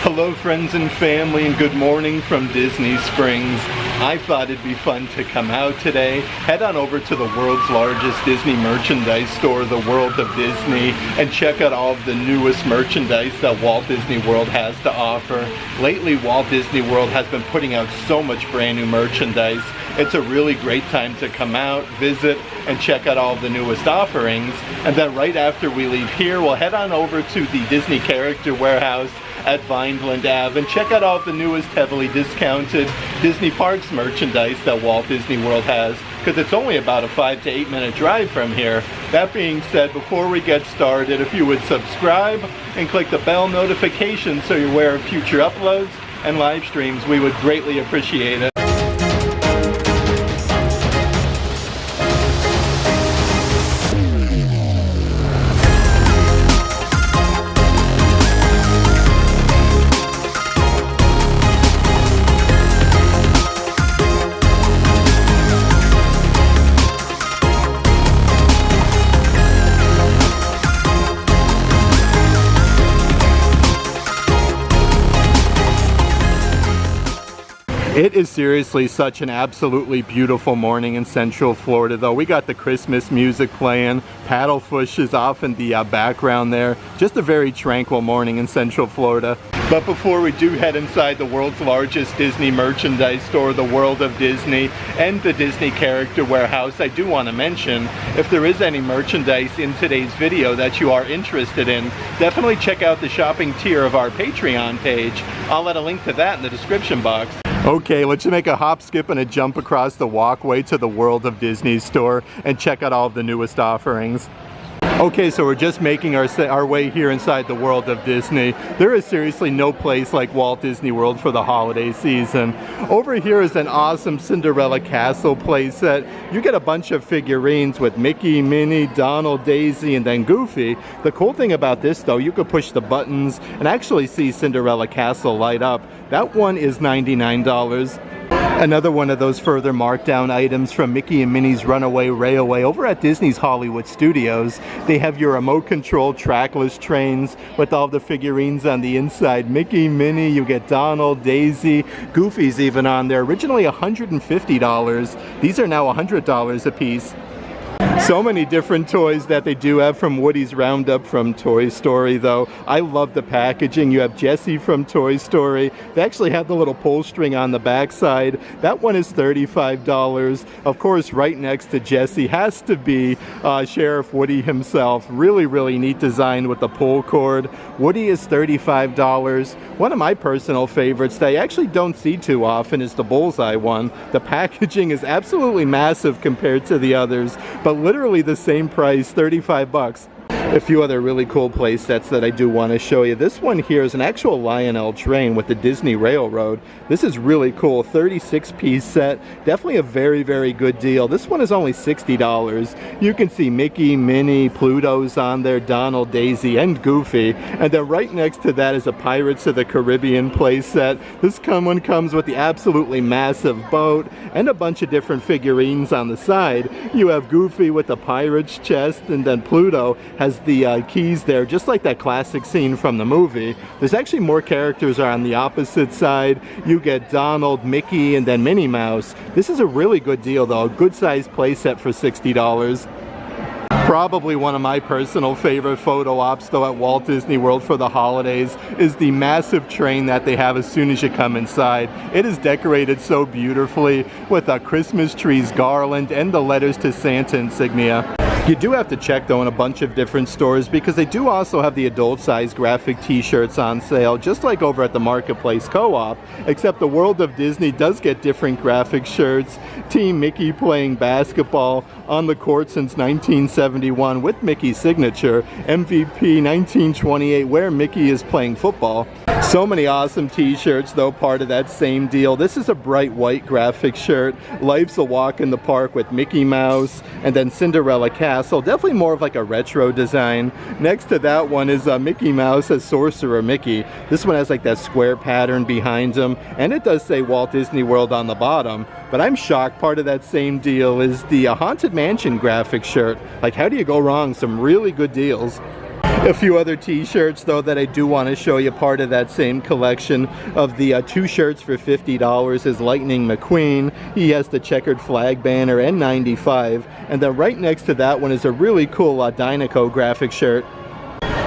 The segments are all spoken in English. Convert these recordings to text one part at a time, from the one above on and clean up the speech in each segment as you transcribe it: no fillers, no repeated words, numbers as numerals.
Hello friends and family, and good morning from Disney Springs. I thought it'd be fun to come out today, head on over to the world's largest Disney merchandise store, the World of Disney, and check out all of the newest merchandise that Walt Disney World has to offer. Lately, Walt Disney World has been putting out so much brand new merchandise. It's a really great time to come out, visit, and check out all of the newest offerings. And then right after we leave here, we'll head on over to the Disney Character Warehouse at Vineland Ave and check out all of the newest heavily discounted Disney Parks merchandise that Walt Disney World has, because it's only about a 5 to 8 minute drive from here. That being said, before we get started, if you would subscribe and click the bell notification so you're aware of future uploads and live streams, we would greatly appreciate it. It is seriously such an absolutely beautiful morning in Central Florida, though. We got the Christmas music playing, paddlefish is off in the background there. Just a very tranquil morning in Central Florida. But before we do head inside the world's largest Disney merchandise store, the World of Disney, and the Disney Character Warehouse, I do want to mention, if there is any merchandise in today's video that you are interested in, definitely check out the shopping tier of our Patreon page. I'll add a link to that in the description box. Okay, let's make a hop, skip, and a jump across the walkway to the World of Disney store and check out all of the newest offerings. Okay, so we're just making our way here inside the World of Disney. There is seriously no place like Walt Disney World for the holiday season. Over here is an awesome Cinderella Castle playset. You get a bunch of figurines with Mickey, Minnie, Donald, Daisy, and then Goofy. The cool thing about this, though, you could push the buttons and actually see Cinderella Castle light up. That one is $99. Another one of those further markdown items from Mickey and Minnie's Runaway Railway over at Disney's Hollywood Studios. They have your remote control trackless trains with all the figurines on the inside. Mickey, Minnie, you get Donald, Daisy, Goofy's even on there. Originally $150. These are now $100 a piece. So many different toys that they do have from Woody's Roundup from Toy Story, though. I love the packaging. You have Jessie from Toy Story. They actually have the little pull string on the backside. That one is $35. Of course, right next to Jessie has to be Sheriff Woody himself. Really, really neat design with the pull cord. Woody is $35. One of my personal favorites that I actually don't see too often is the Bullseye one. The packaging is absolutely massive compared to the others, but literally the same price, 35 bucks. A few other really cool play sets that I do want to show you. This one here is an actual Lionel train with the Disney Railroad. This is really cool, 36-piece set. Definitely a very, very good deal. This one is only $60. You can see Mickey, Minnie, Pluto's on there, Donald, Daisy, and Goofy. And then right next to that is a Pirates of the Caribbean play set. This one comes with the absolutely massive boat and a bunch of different figurines on the side. You have Goofy with the pirate's chest, and then Pluto has the keys there, just like that classic scene from the movie. There's actually more characters are on the opposite side. You get Donald, Mickey, and then Minnie Mouse. This is a really good deal, though. A good sized playset for $60. Probably one of my personal favorite photo ops, though, at Walt Disney World for the holidays is the massive train that they have as soon as you come inside. It is decorated so beautifully with a Christmas trees garland and the letters to Santa insignia. You do have to check, though, in a bunch of different stores, because they do also have the adult-size graphic t-shirts on sale, just like over at the Marketplace Co-op, except the World of Disney does get different graphic shirts. Team Mickey playing basketball on the court since 1971 with Mickey's signature. MVP 1928, where Mickey is playing football. So many awesome t-shirts, though, part of that same deal. This is a bright white graphic shirt. Life's a Walk in the Park with Mickey Mouse, and then Cinderella Castle. Definitely more of like a retro design. Next to that one is Mickey Mouse as Sorcerer Mickey. This one has like that square pattern behind him, and it does say Walt Disney World on the bottom. But I'm shocked, part of that same deal is the Haunted Mansion graphic shirt. Like, how do you go wrong? Some really good deals. A few other t-shirts though that I do want to show you, part of that same collection of the 2 shirts for $50 is Lightning McQueen. He has the checkered flag banner and 95, and then right next to that one is a really cool Dinoco graphic shirt.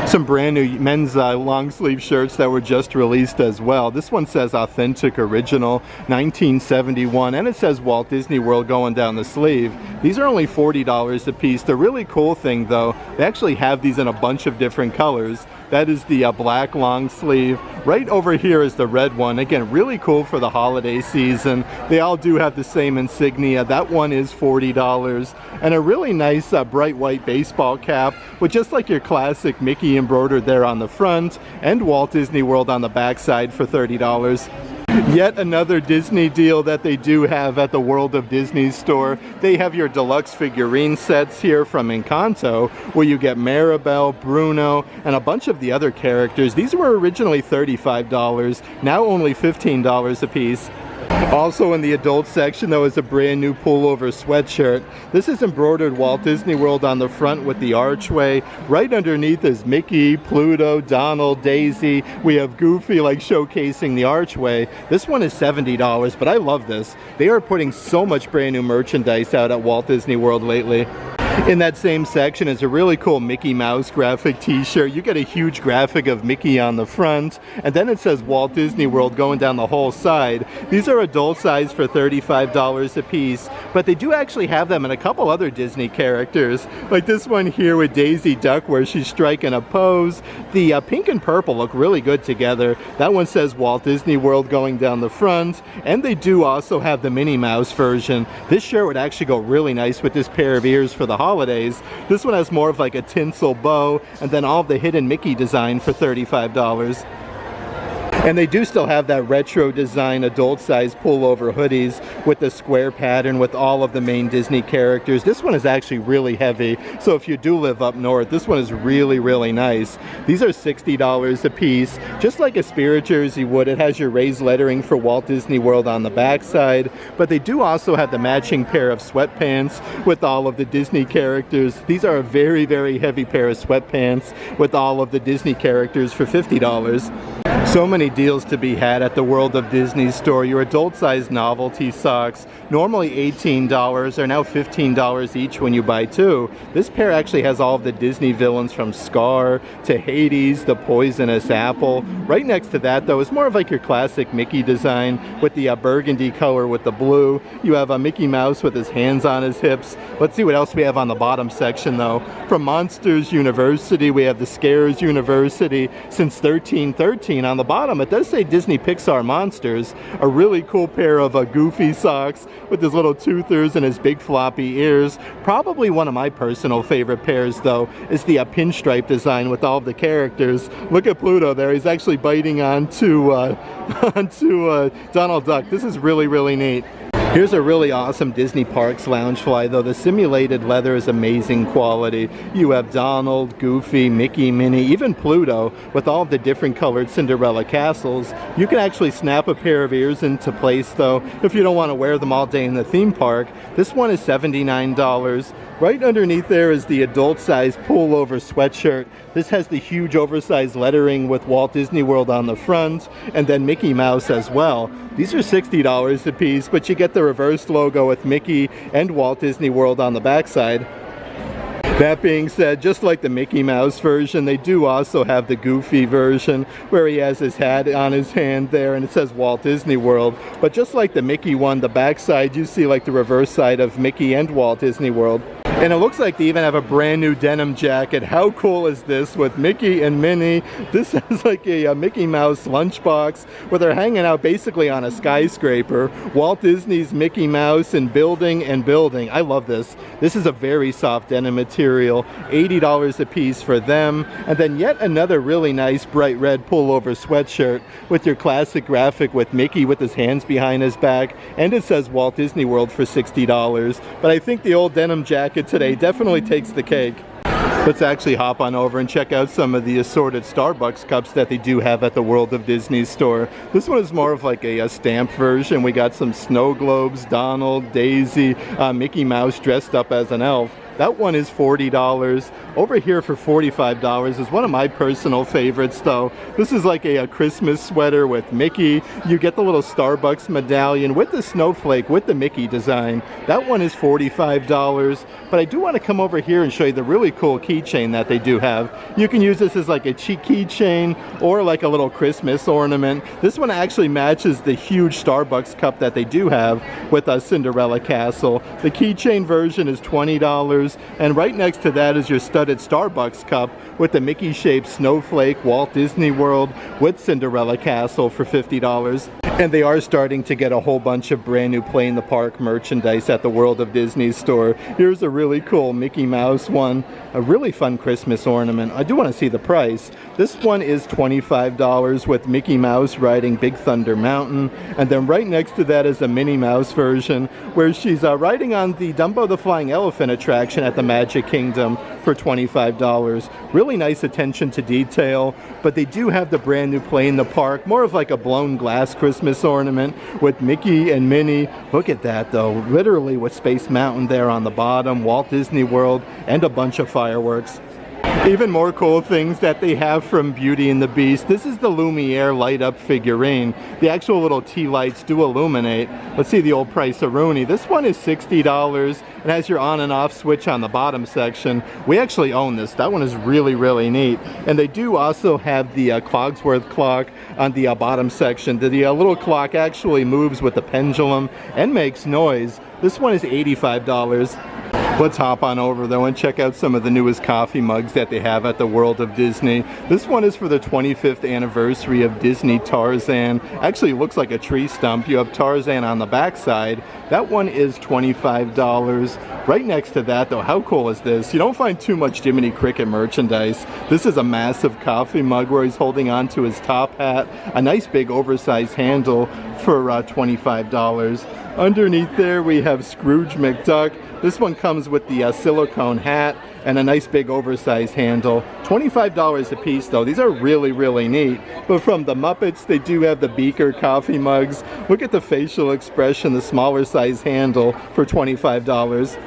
Some brand new men's long sleeve shirts that were just released as well. This one says Authentic Original 1971, and it says Walt Disney World going down the sleeve. These are only $40 a piece. The really cool thing though, they actually have these in a bunch of different colors. That is the black long sleeve. Right over here is the red one. Again, really cool for the holiday season. They all do have the same insignia. That one is $40. And a really nice bright white baseball cap with just like your classic Mickey embroidered there on the front and Walt Disney World on the back side for $30. Yet another Disney deal that they do have at the World of Disney store. They have your deluxe figurine sets here from Encanto, where you get Maribel, Bruno, and a bunch of the other characters. These were originally $35, now only $15 a piece. Also in the adult section though is a brand new pullover sweatshirt. This is embroidered Walt Disney World on the front with the archway. Right underneath is Mickey, Pluto, Donald, Daisy. We have Goofy like showcasing the archway. This one is $70, but I love this. They are putting so much brand new merchandise out at Walt Disney World lately. In that same section is a really cool Mickey Mouse graphic t-shirt. You get a huge graphic of Mickey on the front, and then it says Walt Disney World going down the whole side. These are adult size for $35 a piece, but they do actually have them in a couple other Disney characters, like this one here with Daisy Duck where she's striking a pose. The pink and purple look really good together. That one says Walt Disney World going down the front, and they do also have the Minnie Mouse version. This shirt would actually go really nice with this pair of ears for the holidays. This one has more of like a tinsel bow and then all of the hidden Mickey design for $35. And they do still have that retro design adult size pullover hoodies with the square pattern with all of the main Disney characters. This one is actually really heavy, so if you do live up north, this one is really, really nice. These are $60 a piece, just like a Spirit jersey would. It has your raised lettering for Walt Disney World on the back side, but they do also have the matching pair of sweatpants with all of the Disney characters. These are a very, very heavy pair of sweatpants with all of the Disney characters for $50. So many deals to be had at the World of Disney store. Your adult-sized novelty socks, normally $18, are now $15 each when you buy 2. This pair actually has all of the Disney villains from Scar to Hades, the Poisonous Apple. Right next to that, though, is more of like your classic Mickey design with the burgundy color with the blue. You have a Mickey Mouse with his hands on his hips. Let's see what else we have on the bottom section, though. From Monsters University, we have the Scares University since 1313. On the bottom, it does say Disney Pixar Monsters. A really cool pair of Goofy socks with his little toothers and his big floppy ears. Probably one of my personal favorite pairs, though, is the pinstripe design with all of the characters. Look at Pluto there. He's actually biting onto Donald Duck. This is really, really neat. Here's a really awesome Disney Parks Loungefly, though. The simulated leather is amazing quality. You have Donald, Goofy, Mickey, Minnie, even Pluto with all of the different colored Cinderella castles. You can actually snap a pair of ears into place, though, if you don't want to wear them all day in the theme park. This one is $79. Right underneath there is the adult-sized pullover sweatshirt. This has the huge oversized lettering with Walt Disney World on the front and then Mickey Mouse as well. These are $60 a piece, but you get the reverse logo with Mickey and Walt Disney World on the backside. That being said, just like the Mickey Mouse version, they do also have the Goofy version where he has his hat on his hand there and it says Walt Disney World. But just like the Mickey one, the backside you see like the reverse side of Mickey and Walt Disney World. And it looks like they even have a brand new denim jacket. How cool is this with Mickey and Minnie? This is like a Mickey Mouse lunchbox where they're hanging out basically on a skyscraper. Walt Disney's Mickey Mouse and building and building. I love this. This is a very soft denim material. $80 a piece for them. And then yet another really nice bright red pullover sweatshirt with your classic graphic with Mickey with his hands behind his back. And it says Walt Disney World for $60. But I think the old denim jacket today definitely takes the cake. Let's actually hop on over and check out some of the assorted Starbucks cups that they do have at the World of Disney store. This one is more of like a stamped version. We got some snow globes, Donald, Daisy, Mickey Mouse dressed up as an elf. That one is $40. Over here for $45 is one of my personal favorites though. This is like a Christmas sweater with Mickey. You get the little Starbucks medallion with the snowflake with the Mickey design. That one is $45. But I do want to come over here and show you the really cool keychain that they do have. You can use this as like a cheap keychain or like a little Christmas ornament. This one actually matches the huge Starbucks cup that they do have with a Cinderella Castle. The keychain version is $20, and right next to that is your studded Starbucks cup with the Mickey shaped snowflake Walt Disney World with Cinderella Castle for $50. And they are starting to get a whole bunch of brand new Play in the Park merchandise at the World of Disney store. Here's a really cool Mickey Mouse one, a really fun Christmas ornament. I do want to see the price. This one is $25 with Mickey Mouse riding Big Thunder Mountain, and then right next to that is a Minnie Mouse version where she's riding on the Dumbo the Flying Elephant attraction at the Magic Kingdom for $25. Really nice attention to detail, but they do have the brand new Play in the Park, more of like a blown glass Christmas ornament with Mickey and Minnie. Look at that though, literally with Space Mountain there on the bottom, Walt Disney World, and a bunch of fireworks. Even more cool things that they have from Beauty and the Beast. This is the Lumiere light up figurine. The actual little tea lights do illuminate. Let's see the old price of Rooney. This one is $60. It has your on and off switch on the bottom section. We actually own this. That one is really, really neat. And they do also have the Cogsworth clock on the bottom section. The little clock actually moves with the pendulum and makes noise. This one is $85. Let's hop on over though and check out some of the newest coffee mugs that they have at the World of Disney. This one is for the 25th anniversary of Disney Tarzan. Actually, it looks like a tree stump. You have Tarzan on the back side. That one is $25. Right next to that though, how cool is this? You don't find too much Jiminy Cricket merchandise. This is a massive coffee mug where he's holding on to his top hat. A nice big oversized handle for $25. Underneath there we have Scrooge McDuck. This one comes with the silicone hat and a nice big oversized handle. $25 a piece though. These are really, really neat. But from the Muppets, they do have the beaker coffee mugs. Look at the facial expression, the smaller size handle for $25.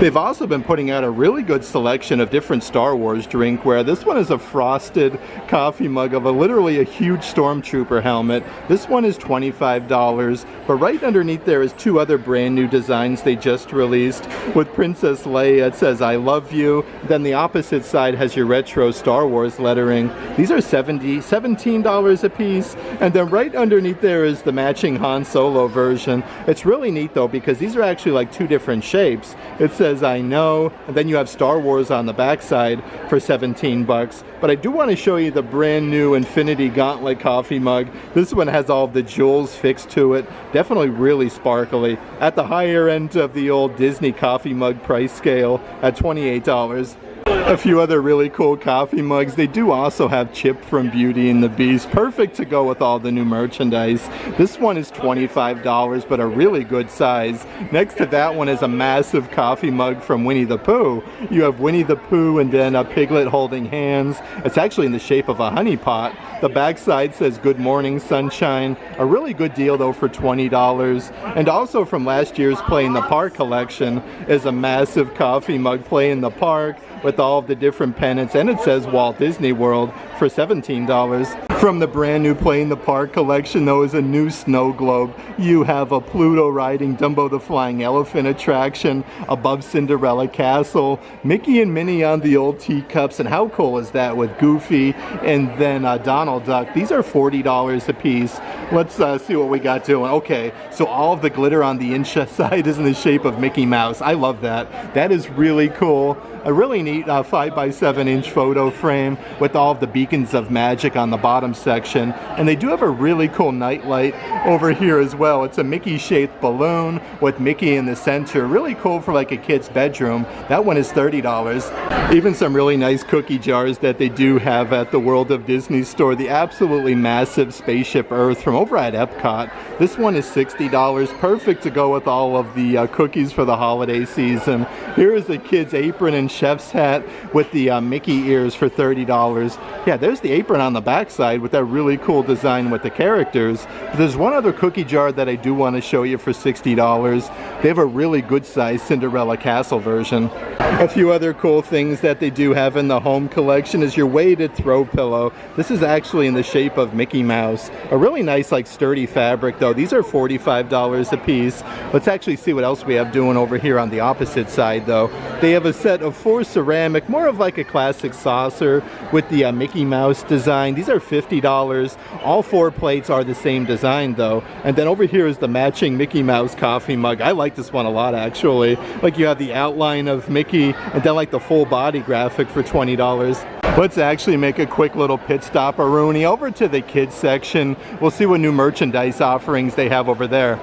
They've also been putting out a really good selection of different Star Wars drinkware. This one is a frosted coffee mug of literally a huge Stormtrooper helmet. This one is $25, but right underneath there is two other brand new designs they just released. With Princess Leia, it says I love you. Then the opposite side has your retro Star Wars lettering. These are $17 a piece. And then right underneath there is the matching Han Solo version. It's really neat though because these are actually like two different shapes. It says I know, and then you have Star Wars on the backside for $17. But I do want to show you the brand new Infinity Gauntlet coffee mug. This one has all of the jewels fixed to it. Definitely really sparkly. At the higher end of the old Disney coffee mug price scale at $28. A few other really cool coffee mugs. They do also have Chip from Beauty and the Beast. Perfect to go with all the new merchandise. This one is $25, but a really good size. Next to that one is a massive coffee mug from Winnie the Pooh. You have Winnie the Pooh and then a piglet holding hands. It's actually in the shape of a honey pot. The backside says Good Morning Sunshine. A really good deal though for $20. And also from last year's Play in the Park collection is a massive coffee mug, Play in the Park, with all of the different pennants, and it says Walt Disney World for $17. From the brand new Play in the Park collection though is a new snow globe. You have a Pluto riding Dumbo the Flying Elephant attraction above Cinderella Castle, Mickey and Minnie on the old teacups, and how cool is that with Goofy and then Donald Duck. These are $40 a piece. Let's see what we got doing. Okay, so all of the glitter on the inside is in the shape of Mickey Mouse. I love that. That is really cool. A really neat 5x7 inch photo frame with all of the beacons of magic on the bottom section. And they do have a really cool nightlight over here as well. It's a Mickey shaped balloon with Mickey in the center. Really cool for like a kid's bedroom. That one is $30. Even some really nice cookie jars that they do have at the World of Disney store. The absolutely massive Spaceship Earth from over at Epcot. This one is $60. Perfect to go with all of the cookies for the holiday season. Here is a kid's apron and chef's hat set with the Mickey ears for $30. Yeah, there's the apron on the backside with that really cool design with the characters. But there's one other cookie jar that I do want to show you for $60. They have a really good size Cinderella Castle version. A few other cool things that they do have in the home collection is your weighted throw pillow. This is actually in the shape of Mickey Mouse. A really nice, like, sturdy fabric though. These are $45 a piece. Let's actually see what else we have doing over here on the opposite side though. They have a set of 4 ceramic, more of like a classic saucer with the Mickey Mouse design. These are $50. All 4 plates are the same design though. And then over here is the matching Mickey Mouse coffee mug. I like this one a lot actually. Like, you have the outline of Mickey and then like the full body graphic for $20. Let's actually make a quick little pit stop, Rooney, over to the kids section. We'll see what new merchandise offerings they have over there.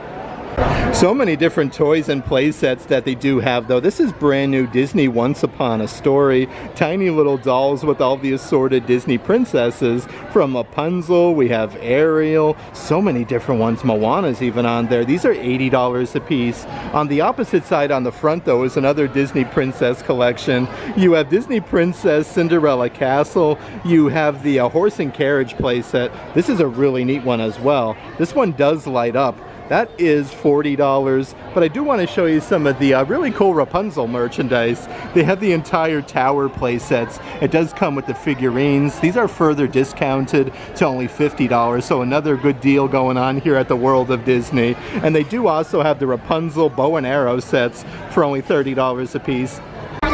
So many different toys and play sets that they do have though. This is brand new Disney Once Upon a Story. Tiny little dolls with all the assorted Disney princesses. From Rapunzel, we have Ariel, so many different ones. Moana's even on there. These are $80 a piece. On the opposite side on the front though is another Disney Princess collection. You have Disney Princess Cinderella Castle. You have the horse and carriage play set. This is a really neat one as well. This one does light up. That is $40, but I do want to show you some of the really cool Rapunzel merchandise. They have the entire tower play sets. It does come with the figurines. These are further discounted to only $50, so another good deal going on here at the World of Disney. And they do also have the Rapunzel bow and arrow sets for only $30 a piece.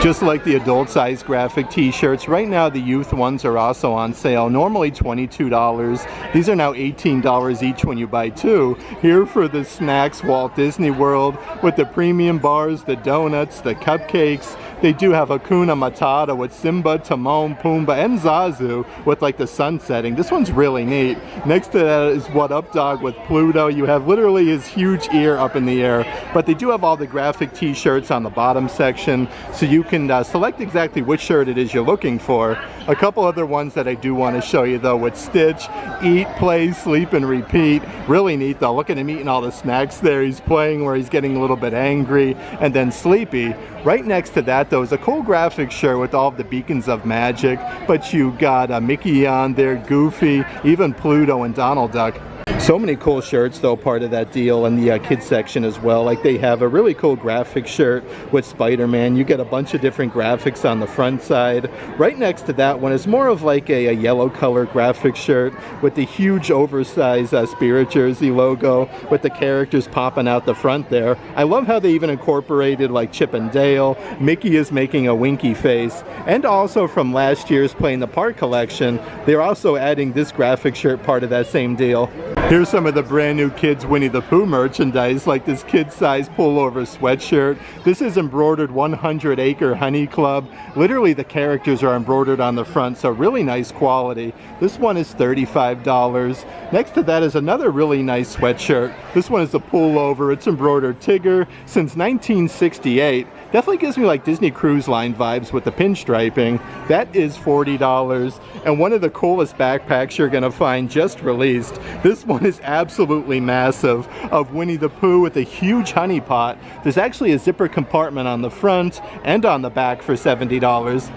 Just like the adult size graphic t-shirts, right now the youth ones are also on sale. Normally $22. These are now $18 each when you buy 2. Here for the snacks, Walt Disney World, with the premium bars, the donuts, the cupcakes. They do have Hakuna Matata with Simba, Timon, Pumbaa, and Zazu with like the sun setting. This one's really neat. Next to that is What Up Dog with Pluto. You have literally his huge ear up in the air. But they do have all the graphic t-shirts on the bottom section, so you can select exactly which shirt it is you're looking for. A couple other ones that I do want to show you though with Stitch, Eat, Play, Sleep, and Repeat. Really neat though. Look at him eating all the snacks there. He's playing where he's getting a little bit angry and then sleepy. Right next to that though is a cool graphic shirt with all of the beacons of magic, but you got Mickey on there, Goofy, even Pluto and Donald Duck. So many cool shirts though, part of that deal in the kids section as well. Like, they have a really cool graphic shirt with Spider-Man. You get a bunch of different graphics on the front side. Right next to that one is more of like a yellow color graphic shirt with the huge oversized Spirit Jersey logo with the characters popping out the front there. I love how they even incorporated like Chip and Dale. Mickey is making a winky face. And also from last year's Play in the Park collection, they're also adding this graphic shirt, part of that same deal. Here's some of the brand new kids Winnie the Pooh merchandise, like this kid size pullover sweatshirt. This is embroidered 100 Acre Honey Club. Literally the characters are embroidered on the front, so really nice quality. This one is $35. Next to that is another really nice sweatshirt. This one is a pullover. It's embroidered Tigger since 1968. Definitely gives me like Disney Cruise Line vibes with the pinstriping. That is $40. And one of the coolest backpacks you're gonna find just released. This one is absolutely massive, of Winnie the Pooh with a huge honey pot. There's actually a zipper compartment on the front and on the back for $70.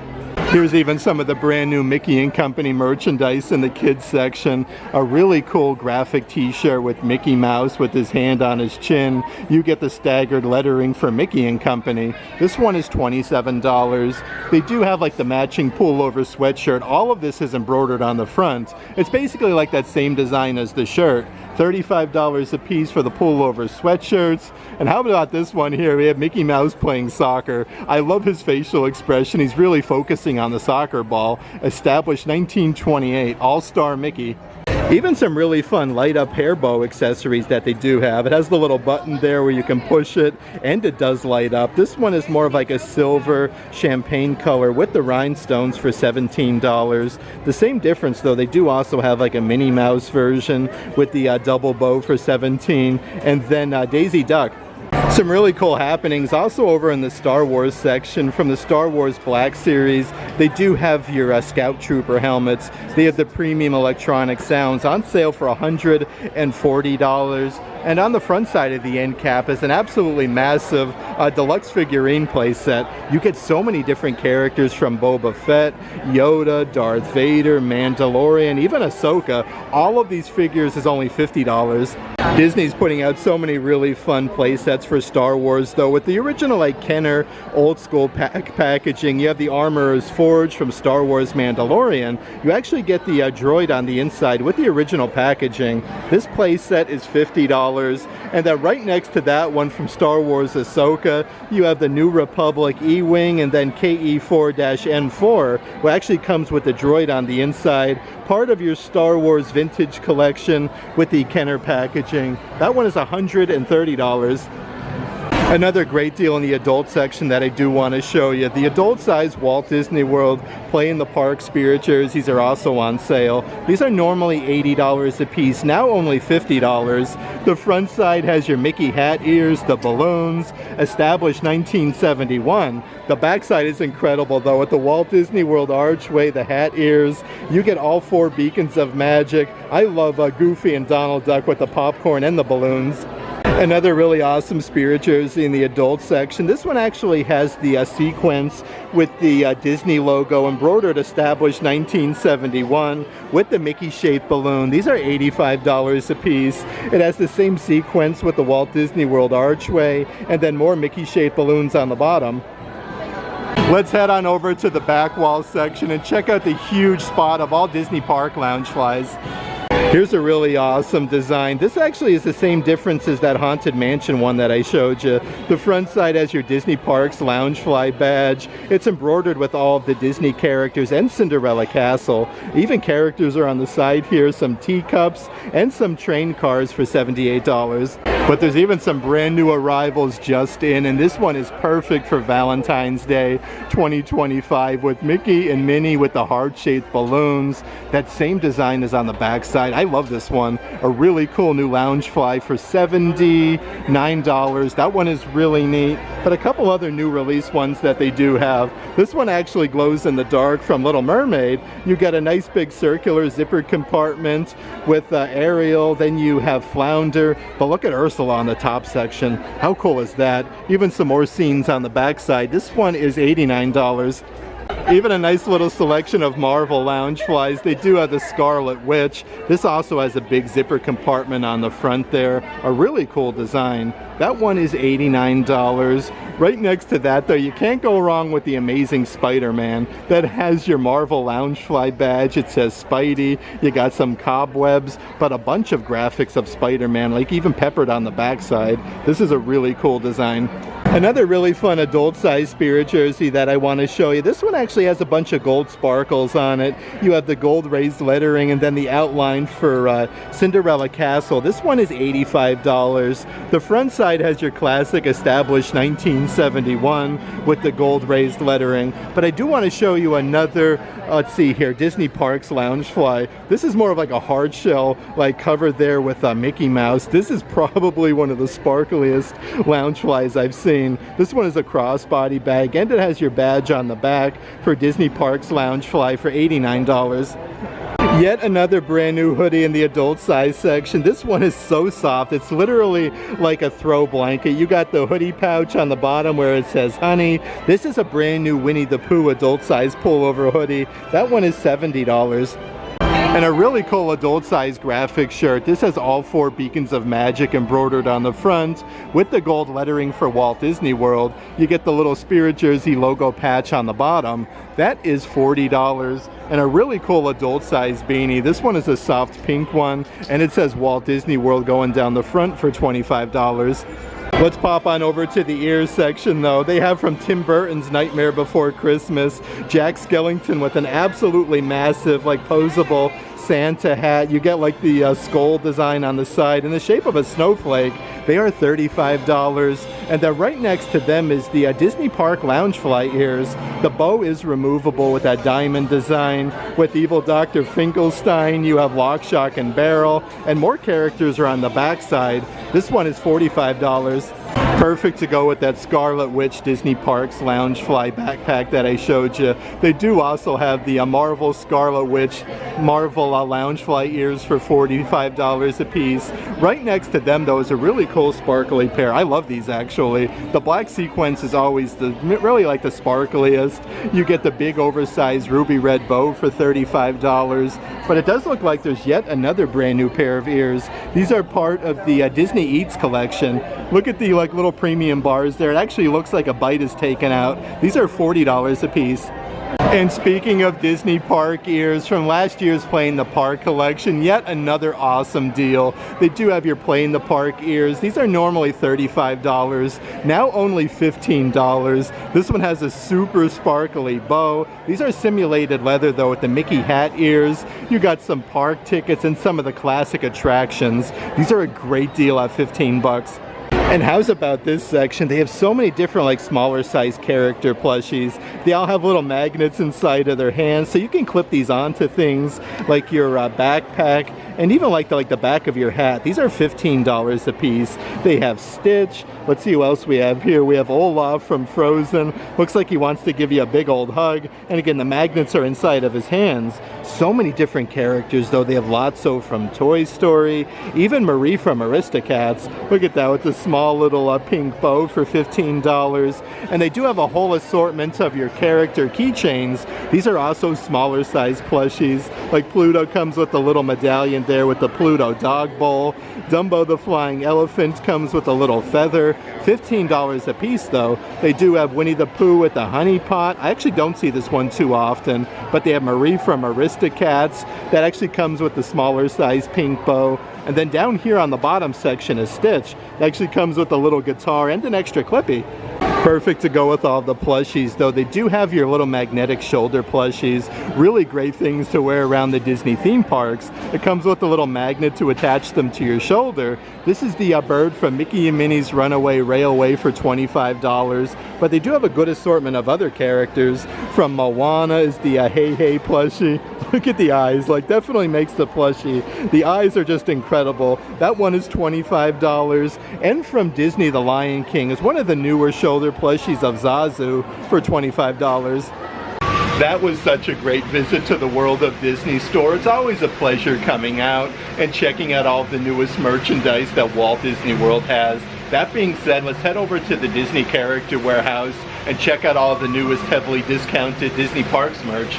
Here's even some of the brand new Mickey & Company merchandise in the kids section. A really cool graphic t-shirt with Mickey Mouse with his hand on his chin. You get the staggered lettering for Mickey & Company. This one is $27. They do have like the matching pullover sweatshirt. All of this is embroidered on the front. It's basically like that same design as the shirt. $35 a piece for the pullover sweatshirts. And how about this one here? We have Mickey Mouse playing soccer. I love his facial expression. He's really focusing on the soccer ball. Established 1928, All-Star Mickey. Even some really fun light up hair bow accessories that they do have. It has the little button there where you can push it, and it does light up. This one is more of like a silver champagne color with the rhinestones for $17. The same difference though, they do also have like a Minnie Mouse version with the double bow for $17, and then Daisy Duck. Some really cool happenings also over in the Star Wars section. From the Star Wars Black series, they do have your Scout Trooper helmets. They have the premium electronic sounds on sale for $140. And on the front side of the end cap is an absolutely massive deluxe figurine playset. You get so many different characters from Boba Fett, Yoda, Darth Vader, Mandalorian, even Ahsoka. All of these figures is only $50. Disney's putting out so many really fun playsets for Star Wars though. With the original like Kenner old school packaging, you have the Armorer's Forge from Star Wars Mandalorian. You actually get the droid on the inside with the original packaging. This playset is $50. And then right next to that one from Star Wars Ahsoka, you have the New Republic E-Wing and then KE-4-N4, which actually comes with the droid on the inside. Part of your Star Wars vintage collection with the Kenner packaging. That one is $130. Another great deal in the adult section that I do want to show you. The adult size Walt Disney World Play in the Park Spirit jerseys are also on sale. These are normally $80 a piece, now only $50. The front side has your Mickey hat ears, the balloons, established 1971. The back side is incredible though, with the Walt Disney World archway, the hat ears. You get all 4 beacons of magic. I love Goofy and Donald Duck with the popcorn and the balloons. Another really awesome Spirit jersey in the adult section. This one actually has the sequence with the Disney logo embroidered, established 1971 with the Mickey shaped balloon. These are $85 a piece. It has the same sequence with the Walt Disney World archway and then more Mickey shaped balloons on the bottom. Let's head on over to the back wall section and check out the huge spot of all Disney Park Loungeflies. Here's a really awesome design. This actually is the same difference as that Haunted Mansion one that I showed you. The front side has your Disney Parks Loungefly badge. It's embroidered with all of the Disney characters and Cinderella Castle. Even characters are on the side here, some teacups and some train cars for $78. But there's even some brand new arrivals just in, and this one is perfect for Valentine's Day 2025 with Mickey and Minnie with the heart-shaped balloons. That same design is on the back side. I love this one. A really cool new Loungefly for $79. That one is really neat. But a couple other new release ones that they do have. This one actually glows in the dark from Little Mermaid. You get a nice big circular zippered compartment with Ariel. Then you have Flounder. But look at Ursula on the top section. How cool is that? Even some more scenes on the back side. This one is $89. Even a nice little selection of Marvel Loungeflies. They do have the Scarlet Witch. This also has a big zipper compartment on the front there. A really cool design. That one is $89. Right next to that though, you can't go wrong with the Amazing Spider-Man. That has your Marvel Loungefly badge. It says Spidey. You got some cobwebs, but a bunch of graphics of Spider-Man, like even peppered on the backside. This is a really cool design. Another really fun adult size Spirit jersey that I want to show you. This one actually has a bunch of gold sparkles on it. You have the gold raised lettering and then the outline for Cinderella Castle. This one is $85. The front side has your classic established 1971 with the gold raised lettering. But I do want to show you another, let's see here, Disney Parks Loungefly. This is more of like a hard shell like cover there with Mickey Mouse. This is probably one of the sparkliest Loungeflies I've seen. This one is a crossbody bag and it has your badge on the back for Disney Parks Loungefly for $89. Yet another brand new hoodie in the adult size section. This one is so soft. It's literally like a throw blanket. You got the hoodie pouch on the bottom where it says honey. This is a brand new Winnie the Pooh adult size pullover hoodie. That one is $70. And a really cool adult size graphic shirt. This has all 4 beacons of magic embroidered on the front with the gold lettering for Walt Disney World. You get the little Spirit jersey logo patch on the bottom. That is $40. And a really cool adult size beanie. This one is a soft pink one and it says Walt Disney World going down the front for $25. Let's pop on over to the ears section though. They have from Tim Burton's Nightmare Before Christmas, Jack Skellington with an absolutely massive, like posable Santa hat. You get like the skull design on the side in the shape of a snowflake. They are $35. And then right next to them is the Disney Park Loungefly ears. The bow is removable with that diamond design. With Evil Dr. Finkelstein, you have Lock, Shock, and Barrel, and more characters are on the back side. This one is $45. Perfect to go with that Scarlet Witch Disney Parks Loungefly backpack that I showed you. They do also have the Marvel Scarlet Witch Marvel Loungefly ears for $45 a piece. Right next to them though is a really cool sparkly pair. I love these actually. The black sequence is always really like the sparkliest. You get the big oversized ruby red bow for $35, but it does look like there's yet another brand new pair of ears. These are part of the Disney Eats collection. Look at the little premium bars there. It actually looks like a bite is taken out. These are $40 a piece. And speaking of Disney Park ears, from last year's Play in the Park collection, yet another awesome deal. They do have your Play in the Park ears. These are normally $35, now only $15. This one has a super sparkly bow. These are simulated leather though with the Mickey hat ears. You got some park tickets and some of the classic attractions. These are a great deal at 15 bucks. And how's about this section? They have so many different smaller size character plushies. They all have little magnets inside of their hands, so you can clip these onto things like your backpack and even like the back of your hat. These are $15 a piece. They have Stitch. Let's see who else we have here. We have Olaf from Frozen. Looks like he wants to give you a big old hug. And again, the magnets are inside of his hands. So many different characters though. They have Lotso from Toy Story, even Marie from Aristocats. Look at that with the small little pink bow for $15. And they do have a whole assortment of your character keychains. These are also smaller size plushies. Like Pluto comes with the little medallion there with the Pluto dog bowl. Dumbo the flying elephant comes with a little feather. $15 a piece though. They do have Winnie the Pooh with the honey pot. I actually don't see this one too often, but they have Marie from Aristocats. That actually comes with the smaller size pink bow. And then down here on the bottom section is Stitch. It actually comes with a little guitar and an extra clippy. Perfect to go with all the plushies though. They do have your little magnetic shoulder plushies. Really great things to wear around the Disney theme parks. It comes with a little magnet to attach them to your shoulder. This is the bird from Mickey and Minnie's Runaway Railway for $25. But they do have a good assortment of other characters. From Moana is the Hey Hey plushie. Look at the eyes, definitely makes the plushie. The eyes are just incredible. That one is $25. And from Disney, The Lion King is one of the newer shoulder plushies of Zazu for $25. That was such a great visit to the World of Disney store. It's always a pleasure coming out and checking out all the newest merchandise that Walt Disney World has. That being said, let's head over to the Disney Character Warehouse and check out all the newest heavily discounted Disney Parks merch.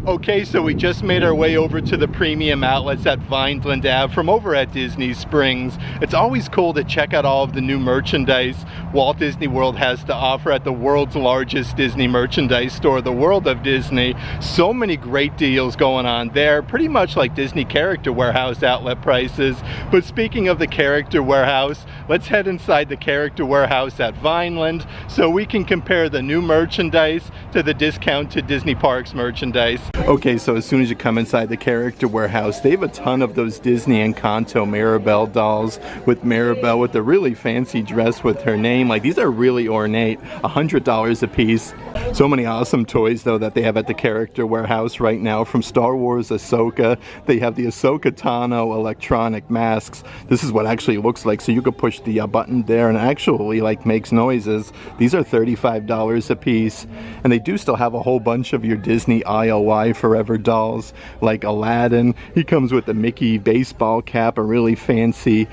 Okay, so we just made our way over to the premium outlets at Vineland Ave from over at Disney Springs. It's always cool to check out all of the new merchandise Walt Disney World has to offer at the world's largest Disney merchandise store, the World of Disney. So many great deals going on there, pretty much like Disney Character Warehouse outlet prices. But speaking of the Character Warehouse, let's head inside the Character Warehouse at Vineland so we can compare the new merchandise to the discounted Disney Parks merchandise. Okay, so as soon as you come inside the Character Warehouse, they have a ton of those Disney Encanto Mirabelle dolls with Mirabelle with a really fancy dress with her name. These are really ornate, $100 a piece. So many awesome toys though that they have at the Character Warehouse right now. From Star Wars Ahsoka, they have the Ahsoka Tano electronic masks. This is what it actually looks like, so you could push the button there and actually makes noises. These are $35 a piece. And they do still have a whole bunch of your Disney IOI Forever dolls, like Aladdin. He comes with a Mickey baseball cap, a really fancy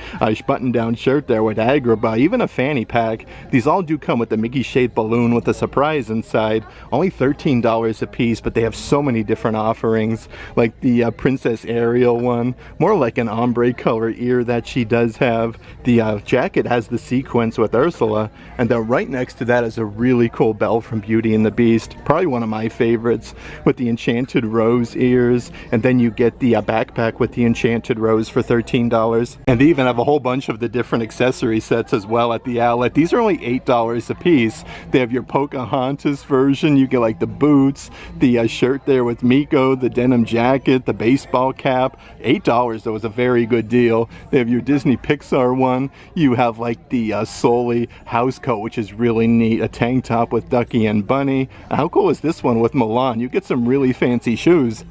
button-down shirt there with Agrabah, even a fanny pack. These all do come with the Mickey-shaped balloon with a surprise inside. Only $13 a piece, but they have so many different offerings, like the Princess Ariel one, more like an ombre color ear that she does have. The jacket has the sequence with Ursula, and then right next to that is a really cool Belle from Beauty and the Beast, probably one of my favorites, with the Enchanted Rose ears. And then you get the backpack with the Enchanted Rose for $13. And they even have a whole bunch of the different accessory sets as well at the outlet. These are only $8 a piece. They have your Pocahontas version. You get the boots, the shirt there with Miko, the denim jacket, the baseball cap. $8 though is a very good deal. They have your Disney Pixar one. You have the Sully house coat, which is really neat. A tank top with Ducky and Bunny. How cool is this one with Milan? You get some really fancy shoes.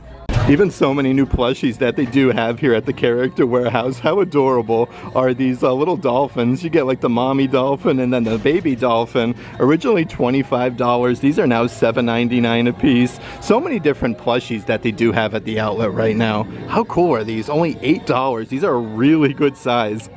Even so many new plushies that they do have here at the Character Warehouse. How adorable are these little dolphins? You get like the mommy dolphin and then the baby dolphin. Originally $25. These are now $7.99 a piece. So many different plushies that they do have at the outlet right now. How cool are these? Only $8. These are a really good size.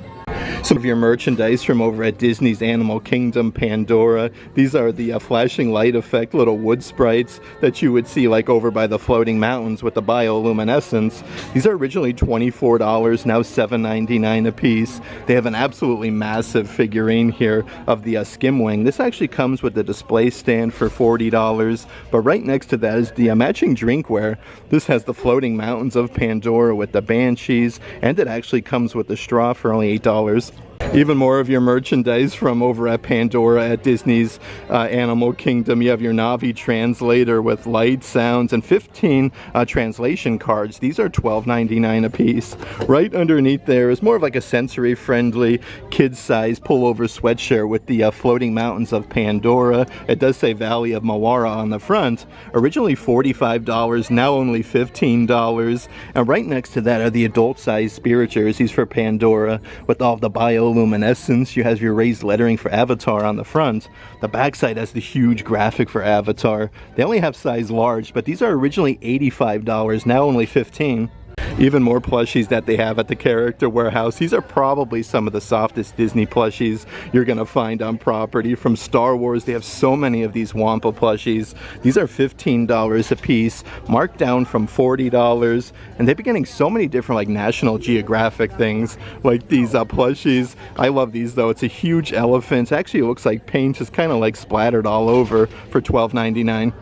Some of your merchandise from over at Disney's Animal Kingdom Pandora. These are the flashing light effect little wood sprites that you would see like over by the floating mountains with the bioluminescence. These are originally $24, now $7.99 a piece. They have an absolutely massive figurine here of the Skimwing. This actually comes with the display stand for $40, but right next to that is the matching drinkware. This has the floating mountains of Pandora with the banshees, and it actually comes with the straw for only $8. Even more of your merchandise from over at Pandora at Disney's Animal Kingdom. You have your Navi translator with light, sounds, and 15 translation cards. These are $12.99 a piece. Right underneath there is more of like a sensory-friendly, kid-size pullover sweatshirt with the floating mountains of Pandora. It does say Valley of Mawara on the front. Originally $45, now only $15. And right next to that are the adult-sized spirit jerseys for Pandora with all of the bioluminescence. You have your raised lettering for Avatar on the front. The backside has the huge graphic for Avatar. They only have size large, but these are originally $85, now only $15. Even more plushies that they have at the Character Warehouse. These are probably some of the softest Disney plushies you're going to find on property. From Star Wars, they have so many of these Wampa plushies. These are $15 a piece, marked down from $40. And they've been getting so many different like National Geographic things, like these plushies. I love these though. It's a huge elephant. Actually, it looks like paint just kind of like splattered all over for $12.99.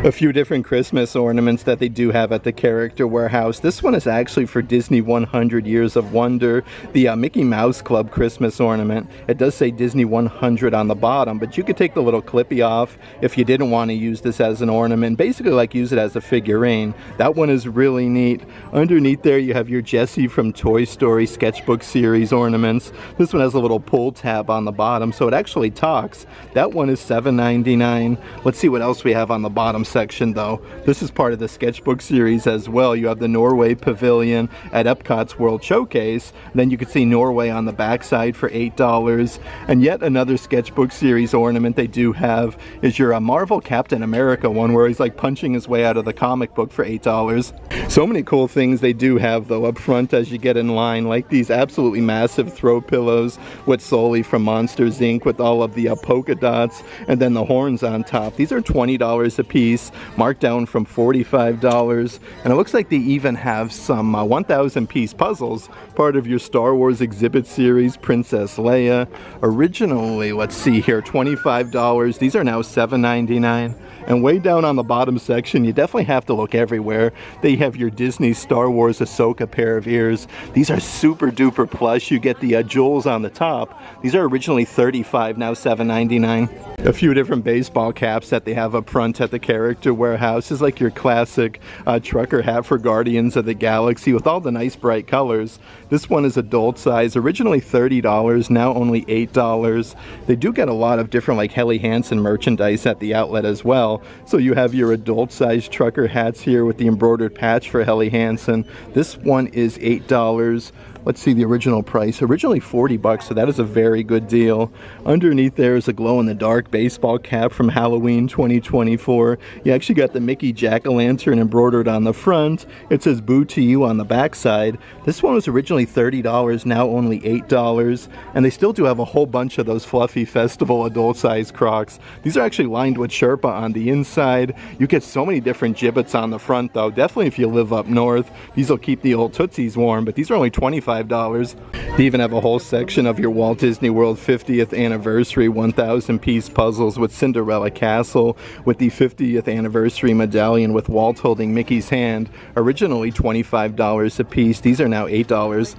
A few different Christmas ornaments that they do have at the Character Warehouse. This one is actually for Disney 100 Years of Wonder, the Mickey Mouse Club Christmas ornament. It does say Disney 100 on the bottom, but you could take the little clippy off if you didn't want to use this as an ornament. Basically like use it as a figurine. That one is really neat. Underneath there you have your Jessie from Toy Story Sketchbook Series ornaments. This one has a little pull tab on the bottom, so it actually talks. That one is $7.99. Let's see what else we have on the bottom section though. This is part of the Sketchbook Series as well. You have the Norway Pavilion at Epcot's World Showcase. Then you can see Norway on the backside for $8. And yet another Sketchbook Series ornament they do have is your Marvel Captain America one, where he's like punching his way out of the comic book for $8. So many cool things they do have though up front as you get in line, like these absolutely massive throw pillows with Sully from Monsters Inc. with all of the polka dots and then the horns on top. These are $20 a piece, marked down from $45. And it looks like they even have some 1,000 piece puzzles, part of your Star Wars exhibit series, Princess Leia. Originally, let's see here, $25. These are now $7.99. And way down on the bottom section, you definitely have to look everywhere. They have your Disney Star Wars Ahsoka pair of ears. These are super duper plush. You get the jewels on the top. These are originally $35, now $7.99. A few different baseball caps that they have up front at the Character Warehouse is like your classic trucker hat for Guardians of the Galaxy with all the nice bright colors. This one is adult size, originally $30, now only $8. They do get a lot of different like Helly Hansen merchandise at the outlet as well. So you have your adult size trucker hats here with the embroidered patch for Helly Hansen. This one is $8. Let's see the original price. Originally $40, so that is a very good deal. Underneath there is a glow-in-the-dark baseball cap from Halloween 2024. You actually got the Mickey Jack-o'-lantern embroidered on the front. It says "Boo to You" on the backside. This one was originally $30, now only $8. And they still do have a whole bunch of those fluffy festival adult-sized Crocs. These are actually lined with Sherpa on the inside. You get so many different gibbets on the front, though. Definitely if you live up north, these will keep the old Tootsies warm, but these are only $25. They even have a whole section of your Walt Disney World 50th Anniversary 1,000 piece puzzles with Cinderella Castle with the 50th Anniversary medallion with Walt holding Mickey's hand. Originally $25 a piece. These are now $8.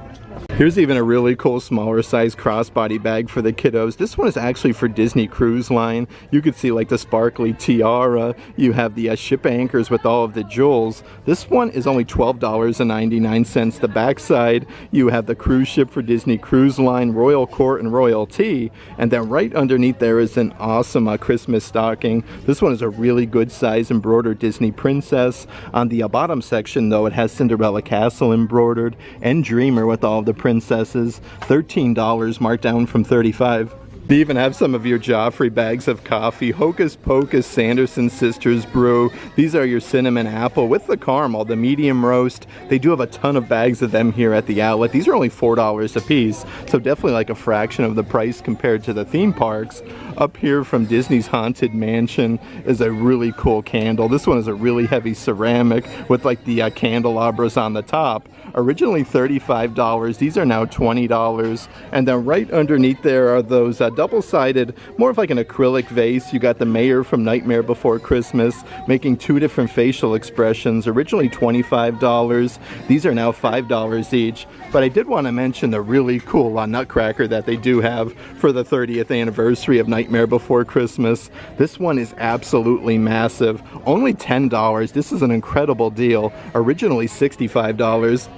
Here's even a really cool smaller size crossbody bag for the kiddos. This one is actually for Disney Cruise Line. You could see like the sparkly tiara. You have the ship anchors with all of the jewels. This one is only $12.99. The backside, you have the cruise ship for Disney Cruise Line, Royal Court, and Royalty. And then right underneath there is an awesome Christmas stocking. This one is a really good size embroidered Disney princess. On the bottom section though, it has Cinderella Castle embroidered and Dreamer with all of the princesses. $13 marked down from $35. They even have some of your Joffrey bags of coffee. Hocus Pocus Sanderson Sisters Brew. These are your cinnamon apple with the caramel, the medium roast. They do have a ton of bags of them here at the outlet. These are only $4 a piece, so definitely like a fraction of the price compared to the theme parks. Up here from Disney's Haunted Mansion is a really cool candle. This one is a really heavy ceramic with like the candelabras on the top. Originally $35, these are now $20. And then right underneath there are those double-sided, more of like an acrylic vase. You got the mayor from Nightmare Before Christmas making two different facial expressions. Originally $25, these are now $5 each. But I did want to mention the really cool nutcracker that they do have for the 30th anniversary of Nightmare Before Christmas. This one is absolutely massive, only $10. This is an incredible deal. Originally $65.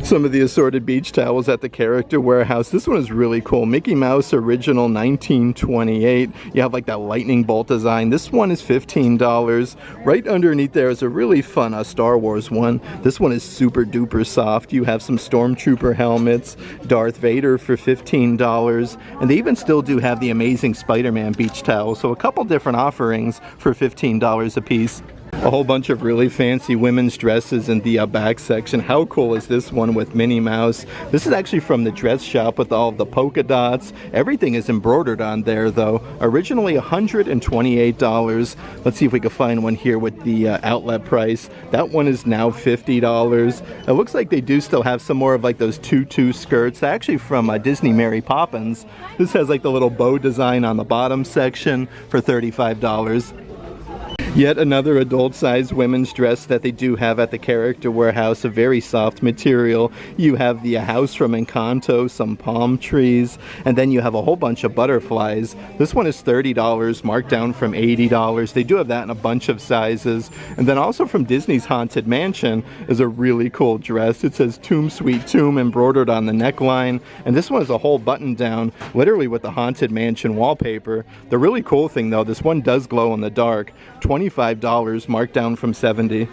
Some of the assorted beach towels at the Character Warehouse. This one is really cool. Mickey Mouse original 1928. You have like that lightning bolt design. This one is $15. Right underneath there is a really fun Star Wars one. This one is super duper soft. You have some Stormtrooper helmets, Darth Vader for $15, and they even still do have the Amazing Spider-Man beach towel. So a couple different offerings for $15 a piece. A whole bunch of really fancy women's dresses in the back section. How cool is this one with Minnie Mouse? This is actually from the dress shop with all of the polka dots. Everything is embroidered on there though. Originally $128. Let's see if we can find one here with the outlet price. That one is now $50. It looks like they do still have some more of like those tutu skirts. Actually from Disney Mary Poppins. This has like the little bow design on the bottom section for $35. Yet another adult-sized women's dress that they do have at the Character Warehouse, a very soft material. You have the house from Encanto, some palm trees, and then you have a whole bunch of butterflies. This one is $30, marked down from $80. They do have that in a bunch of sizes. And then also from Disney's Haunted Mansion is a really cool dress. It says Tomb Sweet Tomb embroidered on the neckline, and this one is a whole button down, literally with the Haunted Mansion wallpaper. The really cool thing though, this one does glow in the dark. $25 marked down from $70.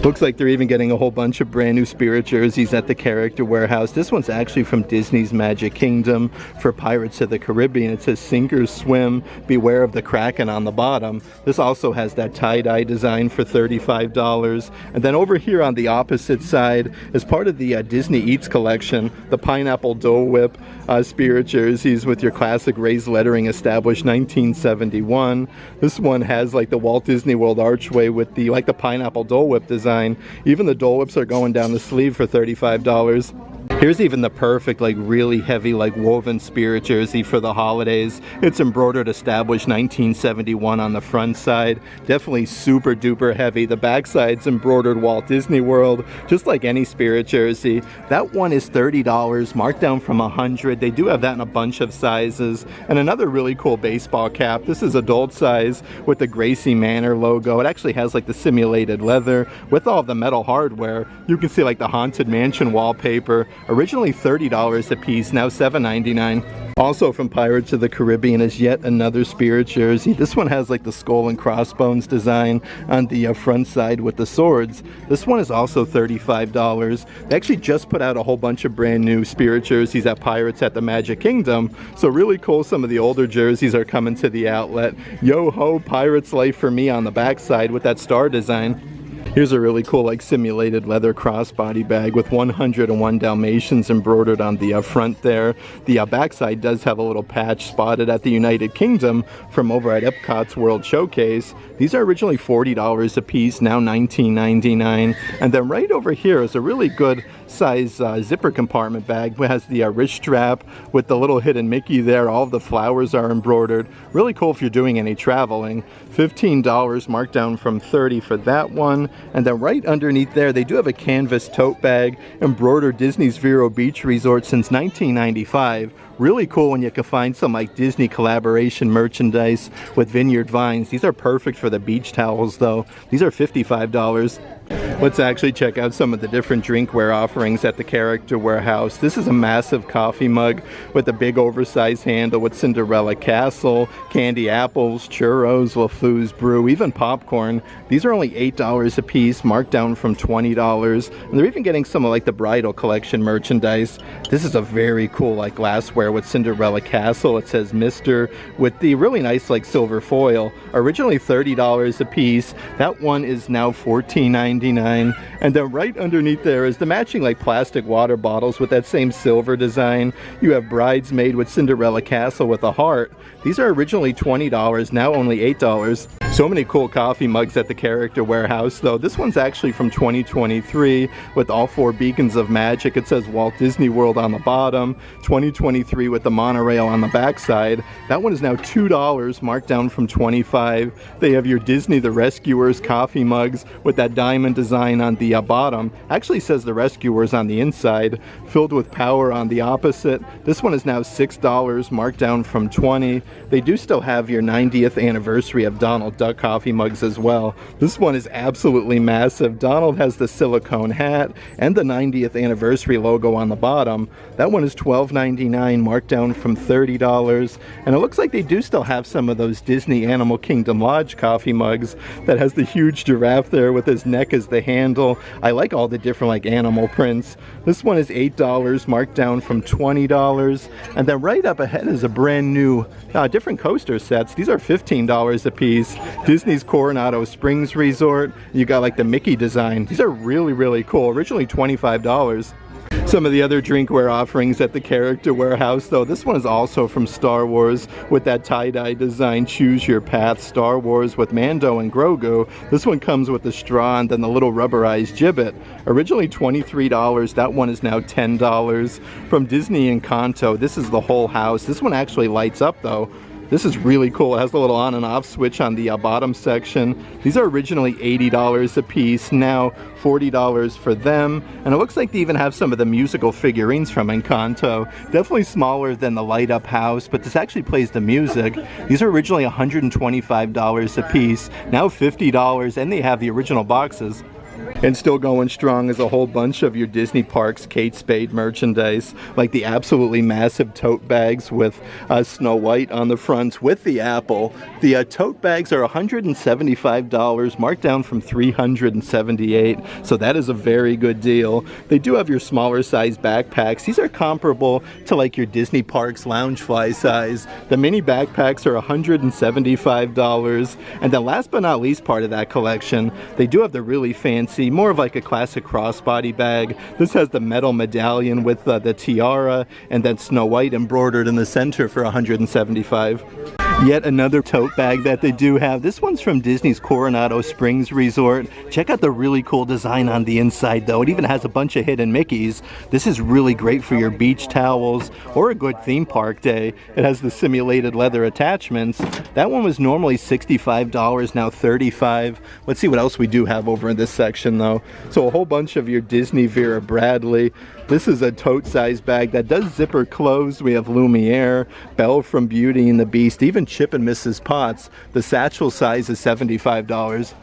Looks like they're even getting a whole bunch of brand new Spirit jerseys at the Character Warehouse. This one's actually from Disney's Magic Kingdom for Pirates of the Caribbean. It says Sink or Swim, beware of the Kraken on the bottom. This also has that tie-dye design for $35. And then over here on the opposite side, as part of the Disney Eats collection, the Pineapple Dole Whip Spirit jerseys with your classic raised lettering, established 1971. This one has like the Walt Disney World archway with the like the Pineapple Dole Whip design. Even the Dole Whips are going down the sleeve for $35. Here's even the perfect, like really heavy, like woven Spirit jersey for the holidays. It's embroidered, established 1971 on the front side. Definitely super duper heavy. The back side's embroidered Walt Disney World, just like any Spirit jersey. That one is $30, marked down from $100. They do have that in a bunch of sizes. And another really cool baseball cap. This is adult size with the Gracie Manor logo. It actually has like the simulated leather with all of the metal hardware. You can see like the Haunted Mansion wallpaper. Originally $30 a piece, now $7.99. Also from Pirates of the Caribbean is yet another Spirit jersey. This one has like the skull and crossbones design on the front side with the swords. This one is also $35. They actually just put out a whole bunch of brand new Spirit jerseys at Pirates at the Magic Kingdom. So really cool, some of the older jerseys are coming to the outlet. Yo ho, Pirates life for me on the back side with that star design. Here's a really cool like simulated leather crossbody bag with 101 Dalmatians embroidered on the front there. The backside does have a little patch spotted at the United Kingdom from over at Epcot's World Showcase. These are originally $40 a piece, now $19.99. And then right over here is a really good full-size zipper compartment bag. It has the wrist strap with the little hidden Mickey there. All of the flowers are embroidered. Really cool if you're doing any traveling. $15 marked down from $30 for that one. And then right underneath there, they do have a canvas tote bag, embroidered Disney's Vero Beach Resort since 1995. Really cool when you can find some like Disney collaboration merchandise with Vineyard Vines. These are perfect for the beach towels though. These are $55. Let's actually check out some of the different drinkware offerings at the Character Warehouse. This is a massive coffee mug with a big oversized handle with Cinderella Castle, candy apples, churros, LeFou's Brew, even popcorn. These are only $8 a piece, marked down from $20. And they're even getting some of like the bridal collection merchandise. This is a very cool like glassware with Cinderella Castle. It says Mr. with the really nice like silver foil. Originally $30 a piece. That one is now $14.99. And then right underneath there is the matching like plastic water bottles with that same silver design. You have Bridesmaid with Cinderella Castle with a heart. These are originally $20, now only $8. So many cool coffee mugs at the Character Warehouse though. This one's actually from 2023 with all 4 beacons of magic. It says Walt Disney World on the bottom, 2023 with the monorail on the backside. That one is now $2, marked down from $25. They have your Disney The Rescuers coffee mugs with that diamond design on the bottom. Actually says The Rescuers on the inside, filled with power on the opposite. This one is now $6, marked down from $20. They do still have your 90th anniversary of Donald Duck coffee mugs as well. This one is absolutely massive. Donald has the silicone hat and the 90th anniversary logo on the bottom. That one is $12.99, marked down from $30. And it looks like they do still have some of those Disney Animal Kingdom Lodge coffee mugs that has the huge giraffe there with his neck as the handle. I like all the different like animal prints. This one is $8, marked down from $20. And then right up ahead is a brand new different coaster sets. These are $15 a piece. Disney's Coronado Springs Resort. You got like the Mickey design. These are really, really cool. Originally $25. Some of the other drinkware offerings at the Character Warehouse though, this one is also from Star Wars with that tie-dye design, Choose Your Path Star Wars with Mando and Grogu. This one comes with the straw and then the little rubberized gibbet. Originally $23, that one is now $10. From Disney Encanto, this is the whole house. This one actually lights up though. This is really cool. It has the little on and off switch on the bottom section. These are originally $80 a piece, now $40 for them. And it looks like they even have some of the musical figurines from Encanto. Definitely smaller than the light up house, but this actually plays the music. These are originally $125 a piece, now $50, and they have the original boxes. And still going strong is a whole bunch of your Disney Parks Kate Spade merchandise, like the absolutely massive tote bags with Snow White on the front with the apple. The tote bags are $175, marked down from $378, so that is a very good deal. They do have your smaller size backpacks. These are comparable to like your Disney Parks Loungefly size. The mini backpacks are $175, and then last but not least part of that collection, they do have the really fancy, more of like a classic crossbody bag. This has the metal medallion with the tiara and then Snow White embroidered in the center for $175. Yet another tote bag that they do have. This one's from Disney's Coronado Springs Resort. Check out the really cool design on the inside though. It even has a bunch of hidden Mickeys. This is really great for your beach towels or a good theme park day. It has the simulated leather attachments. That one was normally $65, now $35. Let's see what else we do have over in this section though. So a whole bunch of your Disney Vera Bradley. This is a tote size bag that does zipper close. We have Lumiere, Belle from Beauty and the Beast, even Chip and Mrs. Potts. The satchel size is $75.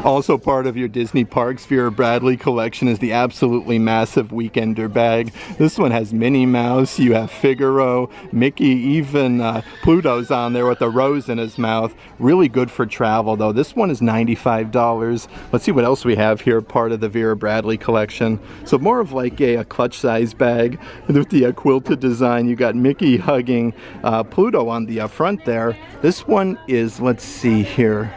Also part of your Disney Parks Vera Bradley collection is the absolutely massive Weekender bag. This one has Minnie Mouse, you have Figaro, Mickey, even Pluto's on there with a rose in his mouth. Really good for travel though. This one is $95. Let's see what else we have here, part of the Vera Bradley collection. So more of like a clutch size bag with the quilted design. You got Mickey hugging Pluto on the front there. This one is, let's see here.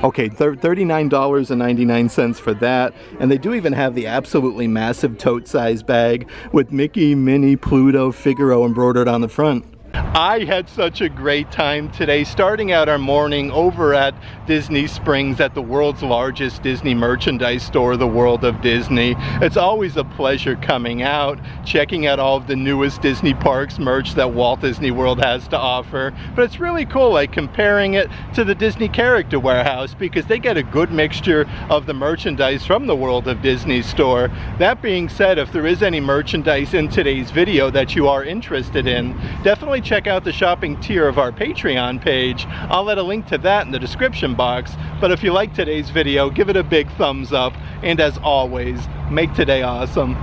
Okay, $39.99 for that. And they do even have the absolutely massive tote size bag with Mickey, Minnie, Pluto, Figaro embroidered on the front. I had such a great time today, starting out our morning over at Disney Springs at the world's largest Disney merchandise store, the World of Disney. It's always a pleasure coming out, checking out all of the newest Disney Parks merch that Walt Disney World has to offer. But it's really cool, like comparing it to the Disney Character Warehouse, because they get a good mixture of the merchandise from the World of Disney store. That being said, if there is any merchandise in today's video that you are interested in, definitely check out the shopping tier of our Patreon page. I'll let a link to that in the description box. But if you like today's video, give it a big thumbs up, and as always, make today awesome.